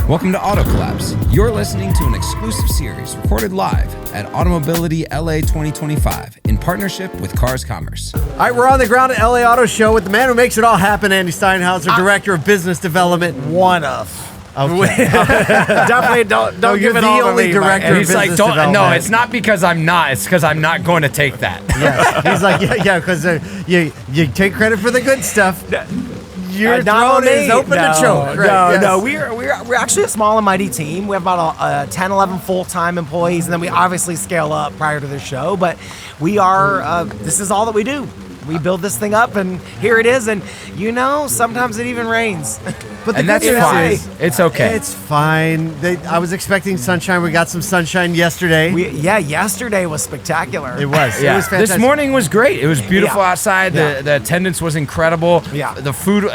Welcome to Auto Collapse. You're listening to an exclusive series recorded live at Automobility LA 2025 in partnership with Cars Commerce. All right, we're on the ground at LA Auto Show with the man who makes it all happen, Andy Steinhauser, Director of Business Development. One of. Okay. Definitely don't No, you're give it the all to only me, director Mike. of He's like, business don't, no, development. it's not because I'm not. It's because I'm not going to take that. Yes. He's like, yeah, because you take credit for the good stuff. Your Not throat is me. open No, to choke. No, Right, yes. no, we're actually a small and mighty team. We have about 10, 11 full-time employees, and then we obviously scale up prior to the show. But we are, this is all that we do. We build this thing up, and here it is. And sometimes it even rains. But the And that's good news fine. is, It's okay. It's fine. I was expecting sunshine. We got some sunshine yesterday. Yesterday was spectacular. It was. Yeah. It was fantastic. This morning was great. It was beautiful Yeah. outside. Yeah. The attendance was incredible. Yeah. The food,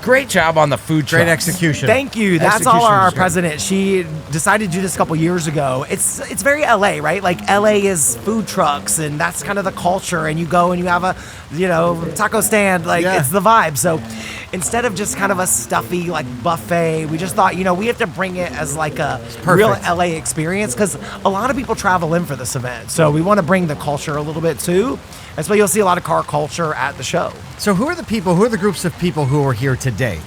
great job on the food trucks. Great execution. Thank you. That's Execution all our was great. president. She decided to do this a couple years ago. It's very LA, right? Like LA is food trucks, and that's kind of the culture. And you go and you have a taco stand. Yeah. It's the vibe. So instead of just kind of a stuffy buffet, we just thought we have to bring it as a real LA experience, because a lot of people travel in for this event. So we want to bring the culture a little bit too. That's why you'll see a lot of car culture at the show. So who are the groups of people who are here today?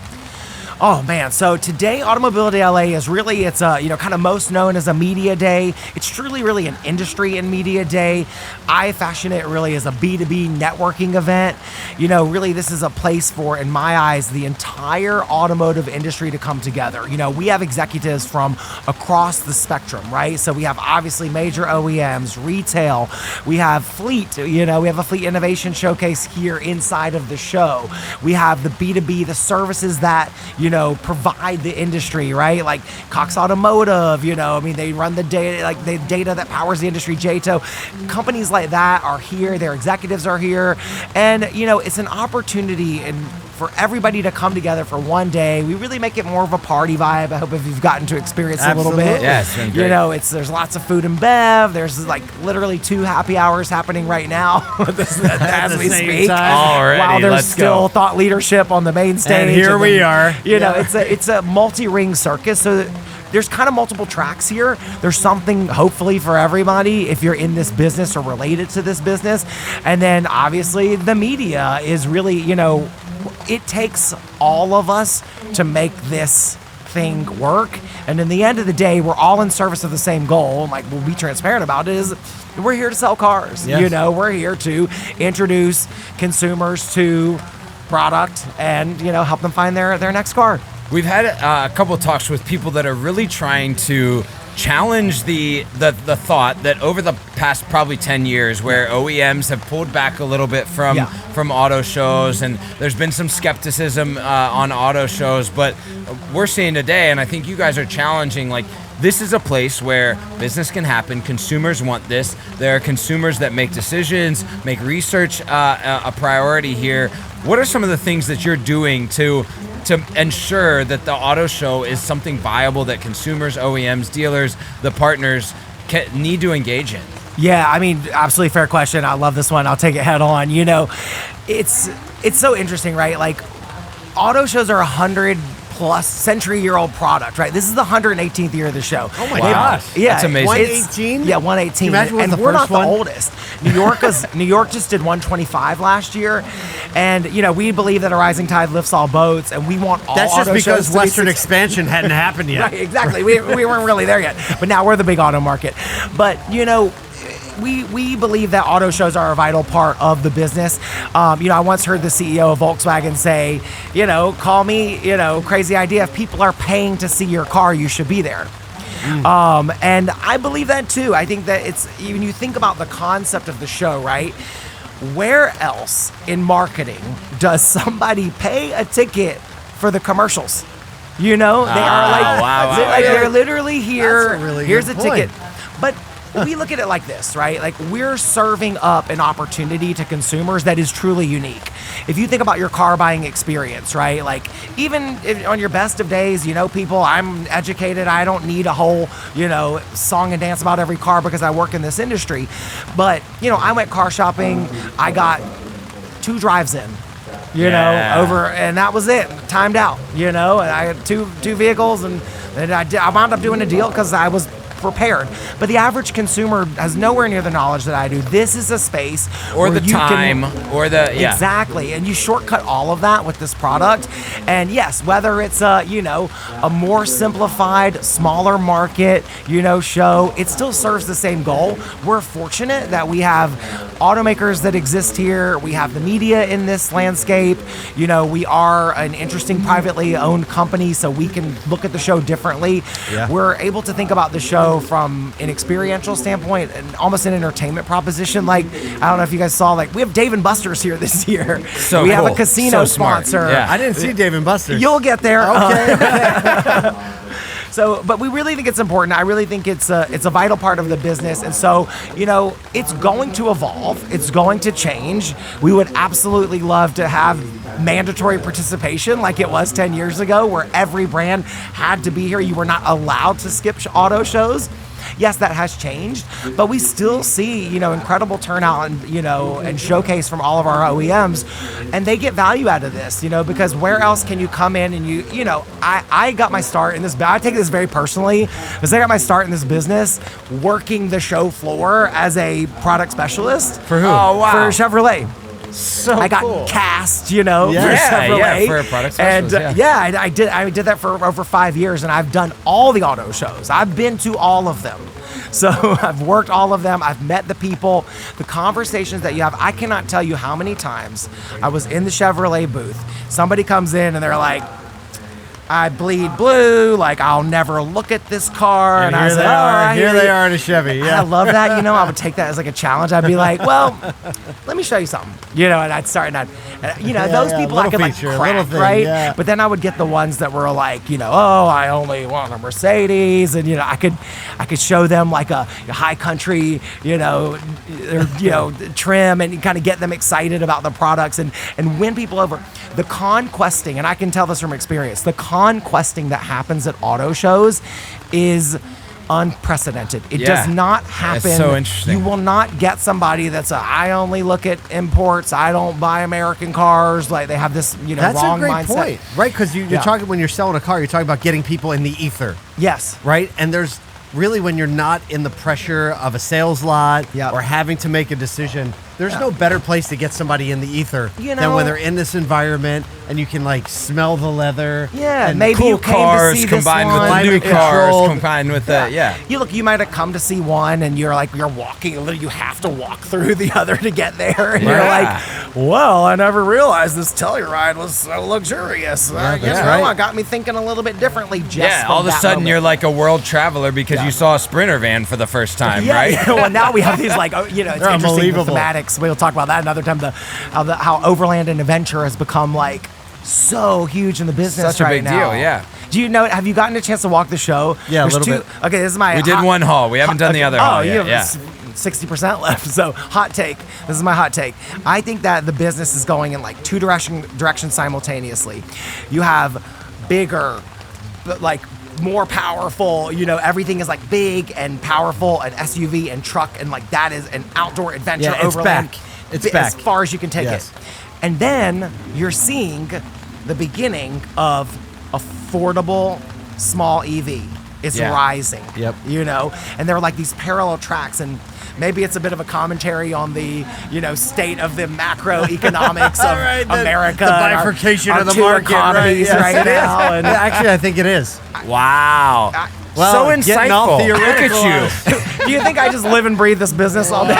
Oh man, so today Automobility LA is really, it's kind of most known as a media day. It's truly really an industry and media day. I fashion it really as a B2B networking event. Really this is a place for, in my eyes, the entire automotive industry to come together. We have executives from across the spectrum, right? So we have obviously major OEMs, retail, we have fleet, we have a fleet innovation showcase here inside of the show. We have the B2B, the services that, provide the industry, right? Like Cox Automotive, they run the data, the data that powers the industry, JATO. Companies like that are here, their executives are here. And, it's an opportunity for everybody to come together for one day. We really make it more of a party vibe. I hope if you've gotten to experience it a little bit. Yeah, it's been great. There's lots of food and bev. There's literally 2 happy hours happening right now as we speak. Alrighty, While there's let's still go. thought leadership on the main stage. And here we are. It's a multi-ring circus. So there's kind of multiple tracks here. There's something hopefully for everybody if you're in this business or related to this business. And then obviously the media is really, it takes all of us to make this thing work. And in the end of the day, we're all in service of the same goal. And we'll be transparent about it, is we're here to sell cars. Yes. We're here to introduce consumers to product and, help them find their next car. We've had a couple of talks with people that are really trying to challenge the thought that over the past probably 10 years, where OEMs have pulled back a little bit from auto shows, and there's been some skepticism on auto shows, but we're seeing today, and I think you guys are challenging, this is a place where business can happen. Consumers want this. There are consumers that make decisions, make research a priority here. What are some of the things that you're doing to ensure that the auto show is something viable that consumers, OEMs, dealers, the partners need to engage in? Yeah, absolutely fair question. I love this one. I'll take it head on. It's so interesting, right? Auto shows are 100+ century-year-old product, right? This is the 118th year of the show. Oh my gosh. Yeah, that's amazing. 118? Yeah, 118. Can you imagine what and the we're first not one? the oldest. New York just did 125 last year, and we believe that a rising tide lifts all boats, and we want all. That's just auto shows because to be Western expansion hadn't happened yet. Right, exactly. We weren't really there yet, but now we're the big auto market. But we believe that auto shows are a vital part of the business. I once heard the CEO of Volkswagen say, call me, crazy idea. If people are paying to see your car, you should be there. And I believe that too. I think that when you think about the concept of the show, right? Where else in marketing does somebody pay a ticket for the commercials? They are they're literally here. That's a really here's good a point. ticket. But we look at it like this, right? We're serving up an opportunity to consumers that is truly unique. If you think about your car buying experience, right? Even on your best of days, people, I'm educated. I don't need a whole, song and dance about every car because I work in this industry. But, I went car shopping. I got 2 drives in. you know, and that was it. Timed out, you know, and I had two vehicles, and I wound up doing a deal because I was prepared. But the average consumer has nowhere near the knowledge that I do. This is a space or where the you time or the exactly, and you shortcut all of that with this product. And yes, whether it's a more simplified, smaller market, show, it still serves the same goal. We're fortunate that we have automakers that exist here. We have the media in this landscape. We are an interesting privately owned company, so we can look at the show differently. Yeah. We're able to think about the show from an experiential standpoint and almost an entertainment proposition. Like, I don't know if you guys saw, we have Dave & Buster's here this year. So we have cool. a casino So smart. sponsor. Yeah. I didn't see Dave & Buster's. You'll get there. Okay. So, but we really think it's important. I really think it's a vital part of the business. And so, it's going to evolve. It's going to change. We would absolutely love to have mandatory participation like it was 10 years ago, where every brand had to be here. You were not allowed to skip auto shows. Yes, that has changed, but we still see, incredible turnout and showcase from all of our OEMs, and they get value out of this, because where else can you come in and I got my start in this, I take this very personally, because I got my start in this business working the show floor as a product specialist. For who? Oh, wow. For Chevrolet. So I got cool. cast, for Yeah, Chevrolet. for a product and specialist, I did that for over 5 years, and I've done all the auto shows. I've been to all of them. So I've worked all of them. I've met the people, the conversations that you have. I cannot tell you how many times I was in the Chevrolet booth. Somebody comes in and they're like, I bleed blue, I'll never look at this car. And I here was they like, are. Here they are in a Chevy. I Yeah. love that. I would take that as a challenge. I'd be like, well, let me show you something. And I'd start, and those people I little could feature, crack, little thing, right? yeah. But then I would get the ones that were like, oh, I only want a Mercedes, and I could show them a high country, trim, and kind of get them excited about the products and win people over. The conquesting, and I can tell this from experience, the conquesting that happens at auto shows is unprecedented. It does not happen. It's so interesting. You will not get somebody that's I only look at imports. I don't buy American cars. They have this, That's wrong a great mindset. point, right? Because you're talking, when you're selling a car, you're talking about getting people in the ether, Yes. right? And there's really, when you're not in the pressure of a sales lot or having to make a decision, there's no better place to get somebody in the ether than when they're in this environment and you can smell the leather. Yeah, and maybe cool you came cars to see combined this with one. the new Climate cars controlled. combined with the You might have come to see one, and you're walking. You have to walk through the other to get there, and you're like, well, I never realized this Telluride was so luxurious. It got me thinking a little bit differently. Just all of from a that sudden moment. you're like a world traveler because you saw a Sprinter van for the first time, right? Yeah. Well, now we have these it's interesting unbelievable. thematics. We'll talk about that another time. How overland and adventure has become so huge in the business Such a right big now. deal, yeah. Do you know? Have you gotten a chance to walk the show? Yeah, a There's little bit. Okay, this is my. We did one haul. We haven't done the other haul yet. You have 60% left. So hot take. This is my hot take. I think that the business is going in two directions simultaneously. You have bigger, more powerful, everything is big and powerful, and SUV and truck, and that is an outdoor adventure. Yeah, it's overland. back. It's as back. far as you can take Yes. it. And then you're seeing the beginning of affordable small EV is rising. Yep. And there are these parallel tracks, and maybe it's a bit of a commentary on the, state of the macroeconomics of Right, America. the and bifurcation our of the two market, economies right? right Yes, it is. now. And Actually, I think it is. Wow. Well, so getting all insightful. Look theoretical. at you. do you think I just live and breathe this business all day?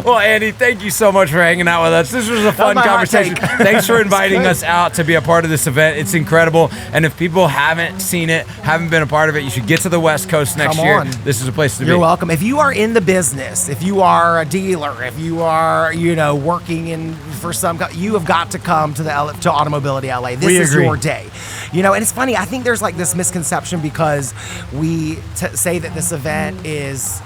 Well, Andy, thank you so much for hanging out with us. This was a fun my hot conversation. take. Thanks for inviting us out to be a part of this event. It's incredible. And if people haven't seen it, haven't been a part of it, you should get to the West Coast next Come year. on. This is a place to be. You're welcome. If you are in the business, if you are a dealer, if you are, working for some, you have got to come to to Automobility LA. This We is agree. your day. And it's funny. I think there's this misconception because we say that this event is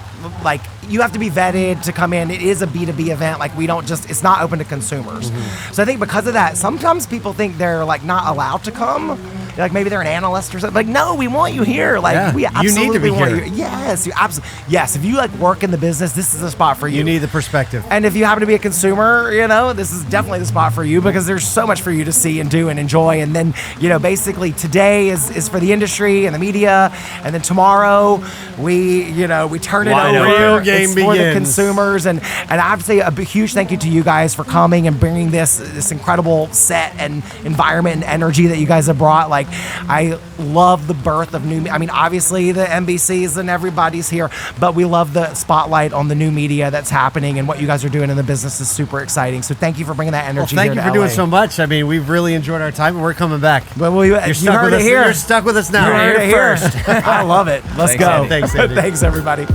you have to be vetted to come in. It is a B2B event. We don't just, it's not open to consumers. So I think because of that, sometimes people think they're not allowed to come. like maybe they're an analyst or something. Like, no, we want you here. Like, we absolutely you need to be want here. you. Yes, you absolutely. Yes, if you like work in the business, this is the spot for you. You need the perspective. And if you happen to be a consumer, this is definitely the spot for you, because there's so much for you to see and do and enjoy. And then, basically today is for the industry and the media, and then tomorrow we turn it Wide over. open. Real game It's for the begins. consumers, and I have to say a huge thank you to you guys for coming and bringing this incredible set and environment and energy that you guys have brought. Like, I love the birth of new. I mean, obviously the NBCs and everybody's here, but we love the spotlight on the new media that's happening, and what you guys are doing in the business is super exciting. So thank you for bringing that energy. Thank here you for to doing LA. so much. I mean, we've really enjoyed our time, and we're coming back. Well, You're stuck with us. here. You're stuck with us now. You heard it here. first. I love it. Let's Thanks, go. Andy. Thanks, Andy. Thanks, everybody.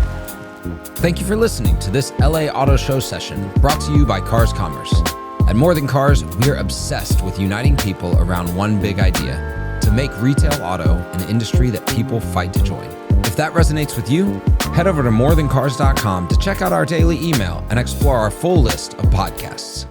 Thank you for listening to this LA Auto Show session brought to you by Cars Commerce. At More Than Cars, we are obsessed with uniting people around one big idea: to make retail auto an industry that people fight to join. If that resonates with you, head over to morethancars.com to check out our daily email and explore our full list of podcasts.